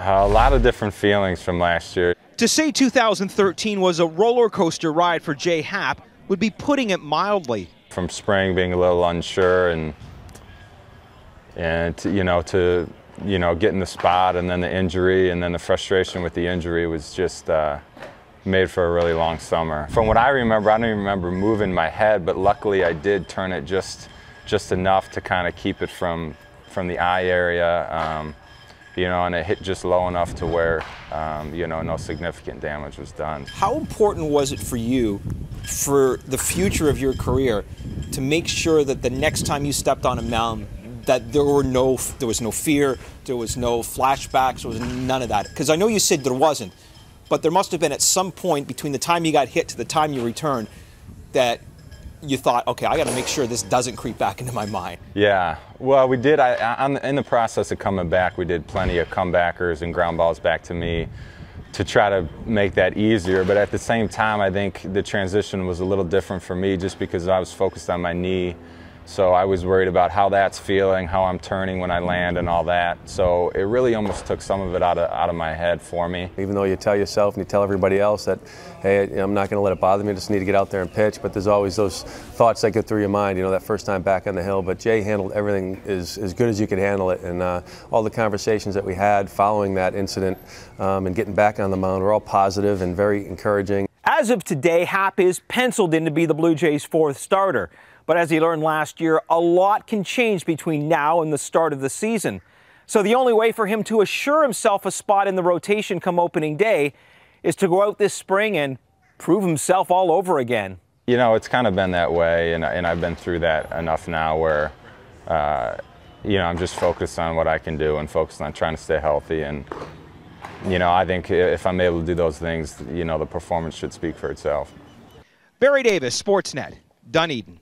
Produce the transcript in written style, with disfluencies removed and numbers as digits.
A lot of different feelings from last year. To say 2013 was a roller coaster ride for Jay Happ would be putting it mildly. From spring being a little unsure and to getting the spot and then the injury and then the frustration with the injury was just made for a really long summer. From what I remember, I don't even remember moving my head, but luckily I did turn it just enough to kind of keep it from the eye area. And it hit just low enough to where, no significant damage was done. How important was it for you, for the future of your career, to make sure that the next time you stepped on a mound, that there was no fear, there was no flashbacks, there was none of that? Because I know you said there wasn't, but there must have been at some point between the time you got hit to the time you returned that you thought, okay, I got to make sure this doesn't creep back into my mind. Yeah, well, we did. In the process of coming back, we did plenty of comebackers and ground balls back to me to try to make that easier. But at the same time, I think the transition was a little different for me just because I was focused on my knee. So I was worried about how that's feeling, how I'm turning when I land and all that. So it really almost took some of it out of my head for me. Even though you tell yourself and you tell everybody else that, hey, I'm not going to let it bother me, I just need to get out there and pitch, but there's always those thoughts that go through your mind, that first time back on the hill. But Jay handled everything as good as you could handle it, and all the conversations that we had following that incident and getting back on the mound were all positive and very encouraging. As of today, Happ is penciled in to be the Blue Jays' fourth starter. But as he learned last year, a lot can change between now and the start of the season. So the only way for him to assure himself a spot in the rotation come opening day is to go out this spring and prove himself all over again. It's kind of been that way, and I've been through that enough now where, I'm just focused on what I can do and focused on trying to stay healthy. And, I think if I'm able to do those things, the performance should speak for itself. Barry Davis, Sportsnet, Dunedin.